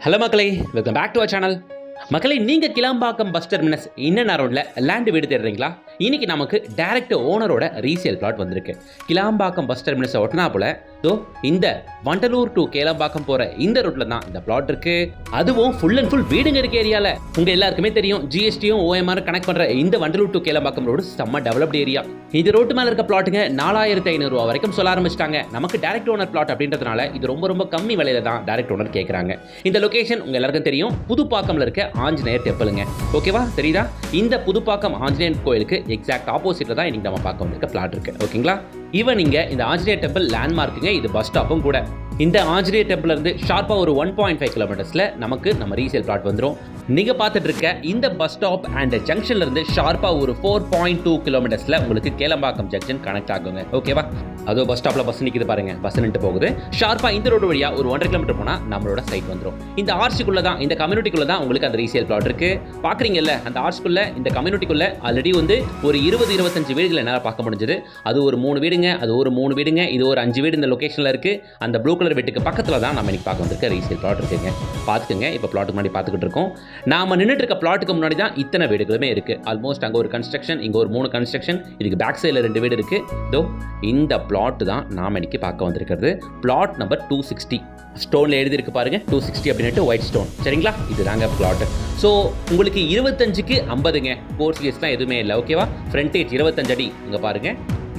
Hello மக்களே, welcome back to our channel. மக்களே, நீங்கள் கிளாம்பாக்கம் பஸ் டெர்மினஸ் இன்ன ரோட்ல லேண்டு வீடு தேடுறீங்களா? இன்னைக்கு நமக்கு டைரக்ட் ஓனரோட ரீசேல் பிளாட் வந்திருக்கு. கிளாம்பாக்கம் பஸ் டெர்மினஸ் ஒட்டினா போல இந்த வண்டலூர் டு கேளம்பாக்கம் போற இந்த ரோட்ல தான் இந்த பிளாட் இருக்கு. அதுவும் ஃபுல் அண்ட் ஃபுல் வீடுங்க இருக்க ஏரியால. உங்க எல்லாருக்குமே தெரியும், ஜிஎஸ்டியும் ஓஎம்ஆர் கனெக்ட் பண்ற இந்த வண்டலூர் டு கேளம்பாக்கம் ரோடு செம்ம டெவலப்டு ஏரியா. இந்த ரோட்டு மேல இருக்க பிளாட்டுங்க 4500 ரூபா வரைக்கும் சொல்ல ஆரம்பிச்சிட்டாங்க. நமக்கு டைரக்ட் ஓனர் பிளாட் அப்படின்றதுனால இது ரொம்ப ரொம்ப கம்மி விலையில தான் டைரக்ட் ஓனர் கேட்கறாங்க. இந்த லொகேஷன் உங்க எல்லாருக்கும் தெரியும், புதுப்பாக்கம்ல இருக்க ஆஞ்சநேயர் டெம்பிளுங்க. ஓகேவா, தெரியுதா? இந்த புதுப்பாக்கம் ஆஞ்சநேயர் கோயிலுக்கு எக்ஸாக்ட் ஆப்போசிட்ல தான் இன்னைக்கு நம்ம பார்க்க வந்திருக்க பிளாட் இருக்கு. ஓகேங்களா, இவன் நீங்க இந்த ஆஞ்சநேயர் டெம்பிள் லேண்ட்மார்க்குங்க. இது பஸ் ஸ்டாப்பும் கூட. இந்த ஆஞ்சநேயர் டெம்பிள் இருந்து ஷார்ப்பா ஒரு 1.5 கிலோமீட்டர்ஸ்ல நமக்கு நம்ம ரீசேல் பிளாட் வந்துடும். நீங்க பார்த்துட்டு இருக்க இந்த பஸ் ஸ்டாப் அண்ட் ஜங்ஷன்ல இருந்து ஷார்ப்பா ஒரு 4.2 கிலோமீட்டர்ஸ்ல உங்களுக்கு கேளம்பாக்கம் ஜங்ஷன் கனெக்ட் ஆகுங்க. ஓகேவா, அதோ பஸ் ஸ்டாப்ல பஸ் நிக்குது பாருங்க, பஸ் நின்று போகுது. ஷார்ப்பா இந்த ரோடு வழியா ஒரு 1.5 கிலோமீட்டர் போனா நம்மளோட சைட் வந்துடும். இந்த ஆர்ச்சுக்குள்ள தான், இந்த கம்யூனிட்டிக்குள்ள தான் உங்களுக்கு அந்த ரீசேல் பிளாட் இருக்கு. பாக்குறீங்கல்ல, அந்த ஆர்ச்சுக்குள்ள இந்த கம்யூனிட்டிக்குள்ள ஆல்ரெடி வந்து ஒரு 20-25 வீடுகள் என்னால் பார்க்க முடிஞ்சது. அது ஒரு 3 வீடுங்க, அது ஒரு 3 வீடுங்க, இது ஒரு 5 வீடு இந்த லொகேஷன்ல இருக்கு. அந்த ப்ளூ கலர் வீட்டுக்கு பக்கத்துல தான் நம்ம இன்னைக்கு பார்க்க வந்திருக்க ரீசேல் பிளாட் இருக்குங்க. பாத்துக்கங்க, இப்போ பிளாட்டுக்கு முன்னாடி பார்த்துக்கிட்டு இருக்கோம். நாம நின்றுட்டு இருக்க பிளாட்டுக்கு முன்னாடி தான் இத்தனை வீடுகளுமே இருக்கு. ஆல்மோஸ்ட் அங்கே ஒரு கன்ஸ்ட்ரக்ஷன், இங்கே ஒரு 3 கன்ஸ்ட்ரக்ஷன், இதுக்கு பேக் சைடில் 2 வீடு இருக்கு. இந்த பிளாட் தான் நாம இன்னைக்கு பார்க்க வந்திருக்கிறது. Plot number 260. ஸ்டோன்ல எழுதிருக்கு பாருங்க, 260 அப்படின்ட்டு ஒயிட் ஸ்டோன். சரிங்களா, இதுதாங்க பிளாட். ஸோ உங்களுக்கு 25க்கு 50ங்க. போர்ச்சுகேஸ்லாம் எதுவுமே இல்லை. ஓகேவா, ஃப்ரண்டேஜ் 25 அடி. இங்கே பாருங்க,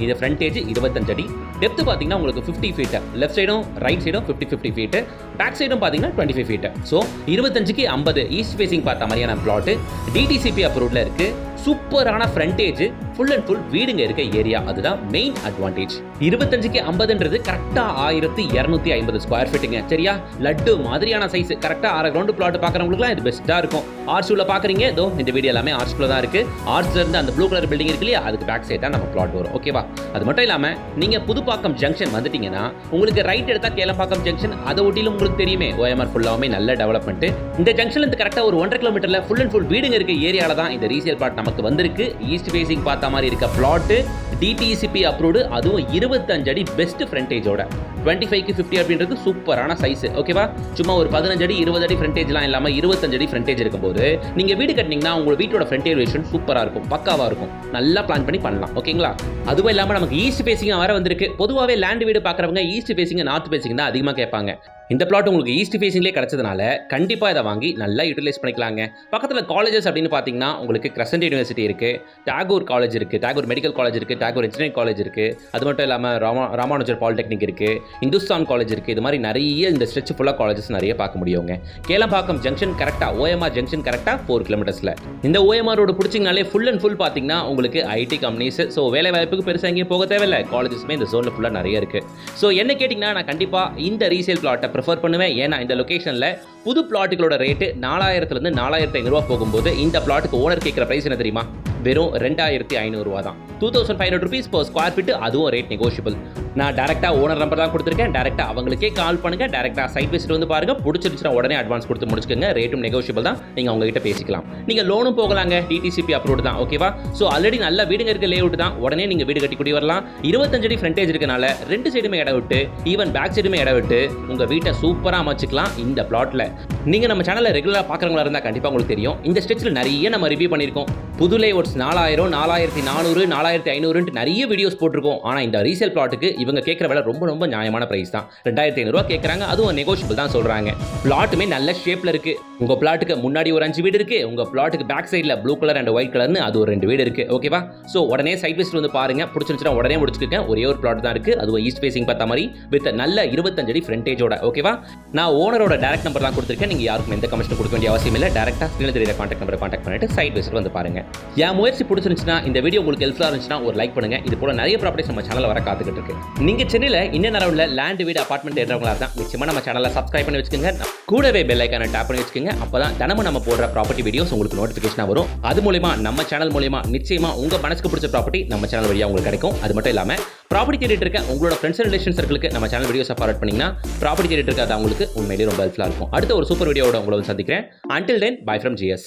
இது ஃப்ரண்டேஜ் 25 அடி. டெப்த் பார்த்தீங்கன்னா உங்களுக்கு 50 ஃபீட். லெஃப்ட் சைடும் ரைட் சைடும் 50 ஃபீட். பேக் சைடும் பார்த்தீங்கன்னா 25 ஃபீட். ஸோ 25க்கு 50 ஈஸ்ட் ஃபேசிங் பார்த்த மாதிரியான பிளாட். டிடிசிபி அப்ரூவ்ல இருக்கு. சூப்பரான ஃப்ரண்டேஜ், ஃபுல் அண்ட் ஃபுல் வீடுங்க இருக்க ஏரியா. அதுதான் மெயின் அட்வான்டேஜ். 25க்கு 50ன்றது கரெக்டா 1250 ஸ்கொயர் ஃபீட்டுங்க. சரியா, லட்டு மாதிரியான சைஸ். கரெக்டா 6 கிரவுண்ட் பிளாட் பார்க்குறவங்களுக்குலாம் இது பெஸ்ட்டாக இருக்கும். ஆர்ச்சுல பார்க்குறீங்க, இந்த வீடியோ எல்லாமே ஆர்ச்சுல தான் இருக்கு. ஆர்ச்ல இருந்து அந்த ப்ளூ கலர் பில்டிங் இருக்கு இல்லையா, அதுக்கு பேக் சைட் தான் நம்ம பிளாட் வரும். ஓகேவா, அது மட்டும் இல்லாமல் நீங்கள் புதுப்பாக்கம் ஜங்ஷன் வந்துட்டீங்கன்னா உங்களுக்கு ரைட் எடுத்தா கேளம்பாக்கம் ஜங்ஷன். அதை ஒட்டிலும் உங்களுக்கு தெரியுமே, ஓஎம்ஆர் ஃபுல்லாமே நல்ல டெவலப்மெண்ட். இந்த ஜங்ஷன்ல இருந்து கரெக்டாக ஒரு 1.5 கிலோமீட்டர்ல ஃபுல் அண்ட் ஃபுல் வீடுங்க இருக்க ஏரியால தான் இந்த ரீசேல் பிளாட் நமக்கு வந்திருக்கு. ஈஸ்ட் ஃபேசிங் பார்த்த மாதிரி இருக்க பிளாட், டிடிசிபி அப்ரூவ்டு, அதுவும் 25 அடி பெஸ்ட் ஃப்ரண்டேஜோட. 25க்கு 50 அப்படின்றது சூப்பரான சைஸ். ஓகேவா, சும்மா ஒரு 15 அடி 20 அடி ஃப்ரண்டேஜ்லாம் இல்லாமல் 25 அடி ஃப்ரண்டேஜ் இருக்கும்போது நீங்கள் வீடு கட்டினீங்கன்னா உங்களோட வீட்டோட ஃப்ரண்டேஜ் வேஷன் சூப்பராக இருக்கும், பக்காவாக இருக்கும். நல்லா பிளான் பண்ணி பண்ணலாம். ஓகேங்களா, அதுவும் இல்லாமல் நமக்கு ஈஸ்ட் ஃபேசிங்காக வர வந்திருக்கு. பொதுவாகவே லேண்ட் வீடு பார்க்குறவங்க ஈஸ்ட் ஃபேசிங் நார்த் ஃபேசிங் தான் அதிகமாக கேட்பாங்க. இந்த பிளாட் உங்களுக்கு ஈஸ்ட் ஃபேசிங்லேயே கிடைச்சதுனால கண்டிப்பாக இதை வாங்கி நல்லா யூட்டிலைஸ் பண்ணிக்கலாங்க. பக்கத்தில் காலேஜஸ் அப்படின்னு பார்த்தீங்கன்னா உங்களுக்கு கிரசன்ட் யூனிவர்சிட்டி இருக்குது, டாகூர் காலேஜ் இருக்குது, டாகூர் மெடிக்கல் காலேஜ் இருக்குது, டாகூர் இன்ஜினியரிங் காலேஜ் இருக்குது. அது மட்டும் இல்லாமல் ராமானுஜர் பாலிடெக்னிக் இருக்குது, இந்துஸ்தான் காலேஜ் இருக்குது. இது மாதிரி நிறைய இந்த ஸ்ட்ரெச் ஃபுல்லாக காலேஜஸ் நிறைய பார்க்க முடியுங்க. கேளம்பாக்கம் ஜங்ஷன் கரெக்டாக, ஓஎம்ஆர் ஜங்ஷன் கரெக்டாக 4 கிலோமீட்டர்ஸில். இந்த ஓஎம்ஆர் ரோடு பிடிச்சிங்கனாலே ஃபுல் அண்ட் ஃபுல் பார்த்தீங்கன்னா உங்களுக்கு ஐடி கம்பெனிஸ். ஸோ வேலை வாய்ப்புக்கு பெருசாக எங்கேயும் போக தேவையில்லை. காலேஜஸ்மே இந்த ஜோனில் ஃபுல்லாக நிறைய இருக்குது. ஸோ என்ன கேட்டிங்கன்னா, நான் கண்டிப்பாக இந்த ரீசேல் பிளாட்டை ப்ரிஃபர் பண்ணுவேன். ஏன்னா இந்த லொகேஷனில் புது பிளாட்டுகளோட ரேட்டு 4000லேருந்து 4500 ரூபா போகும்போது இந்த பிளாட்டுக்கு ஓனர் கேட்குற பிரைஸ் என்ன தெரியுமா? வெறும் 2500 ரூபா தான். 2500 rupees per ஸ்கொயர் ஃபீட். அதுவும் ரேட் நெகோஷியபிள். நான் டேரெக்டாக ஓனர் நம்பர் தான் கொடுத்துருக்கேன். டேரெக்டாக அவங்களுக்கே கால் பண்ணுங்க. டேரெக்டாக சைட் விசிட் வந்து பாருங்க. பிடிச்சிருச்சுன்னா உடனே அட்வான்ஸ் கொடுத்து முடிச்சுக்கோங்க. ரேட்டும் நெகோஷியபிள் தான். நீங்கள் அவங்ககிட்ட பேசிக்கலாம். நீங்கள் லோனும் போகலாங்க. டிடிசிபி அப்ரூவ்டு தான். ஓகேவா, ஸோ ஆல்ரெடி நல்ல வீடுங்க இருக்க லேஅவுட் தான். உடனே நீங்கள் வீடு கட்டி கூடி வரலாம். 25 அடி ஃப்ரண்டேஜ் இருக்கனால 2 சைடுமே இடம் விட்டு, ஈவன் பேக் சைடுமே இடம் விட்டு உங்கள் வீட்டை சூப்பராக அமைச்சிக்கலாம் இந்த பிளாட்டில். நீங்கள் நம்ம சேனலில் ரெகுலராக பார்க்குறவங்களா இருந்தால் கண்டிப்பாக உங்களுக்கு தெரியும், இந்த ஸ்டெச்சில் நிறைய நம்ம ரிவ்யூ பண்ணியிருக்கோம். புது லேஅவுட்ஸ் 4000, 4400, 4500 நிறைய வீடியோஸ் போட்டிருக்கோம். ஆனால் இந்த ரீசேல் பிளாட்டுக்கு இவங்க கேட்குற விலை ரொம்ப ரொம்ப நியாயமான பிரைஸ் தான். 2500 ரூபா கேட்குறாங்க. அதுவும் நெகோஷியபிள் தான் சொல்கிறாங்க. பிளாட்டுமே நல்ல ஷேப்பில் இருக்குது. உங்கள் பிளாட்டுக்கு முன்னாடி ஒரு 5 வீடு இருக்குது. உங்கள் பிளாட்டுக்கு பேக் சைடில் ப்ளூ கலர் அண்ட் ஒயிட் கலர்னு அது ஒரு 2 வீடு இருக்குது. ஓகேவா, ஸோ உடனே சைட் விசிட் வந்து பாருங்கள். பிடிச்சிருந்துச்சுன்னா உடனே முடிச்சுக்கோங்க. ஒரே ஒரு பிளாட் தான் இருக்குது. அதுவும் ஈஸ்ட் ஃபேசிங் பார்த்த மாதிரி வித் நல்ல 25 அடி ஃப்ரண்டேஜோட. ஓகேவா, நான் ஓனரோட டேரக்ட் நம்பர் தான் கொடுத்துருக்கேன். நீங்கள் யாருக்கும் எந்த கமிஷன் கொடுக்க வேண்டிய அவசியம் இல்லை. டேரக்டாக ஸ்க்ரீனில் தெரியுற கான்டாக்ட் நம்பரை கான்டாக்ட் பண்ணிட்டு சைட் விசிட் வந்து பாருங்கள். என் முயற்சி பிடிச்சிருந்துச்சுன்னா, இந்த வீடியோ உங்களுக்கு ஹெல்ப்ஃபுல்லாக இருந்துச்சுன்னா ஒரு லைக் பண்ணுங்க. இது போல நிறைய ப்ராப்பர்ட்டிஸ் நம்ம சேனலில் வர காத்துக்கிட்டு இருக்கு. நீங்க சென்னையில் இன்ன ரவுண்ட்ல லேண்ட் வீடு அபார்ட்மெண்ட் தேடுறவங்களா இருந்தால் நிச்சயமா நம்ம சேனலை சப்ஸ்கிரைப் பண்ணி வச்சுக்கோங்க. கூடவே பெல் ஐக்கானை டேப் பண்ணி வச்சுக்கோங்க. அப்பதான் தினமும் நம்ம போடுற ப்ராப்பர்ட்டி வீடியோஸ் உங்களுக்கு நோட்டிஃபிகேஷனாக வரும். அது மூலமா நம்ம சேனல் மூலமா நிச்சயமா உங்க மனசுக்கு பிடிச்ச ப்ராப்பர்ட்டி நம்ம சேனல் வழியாக உங்களுக்கு கிடைக்கும். அது மட்டும் இல்லாமல் ப்ராப்பர்ட்டி தேடிட்டு இருக்க உங்களோட ஃப்ரெண்ட்ஸ் அண்ட் ரிலேஷன் சர்க்கிளுக்கு நம்ம சேனல் வீடியோஸை ஃபார்வர்ட் பண்ணீங்கன்னா ப்ராப்பர்ட்டி தேடிட்டு இருக்காது அவங்களுக்கு உண்மையிலேயே ரொம்ப ஹெல்ப்ஃபுல்லாக இருக்கும். அடுத்த ஒரு சூப்பர் வீடியோட உங்களை சந்திக்கிறேன். Until then, bye from GS.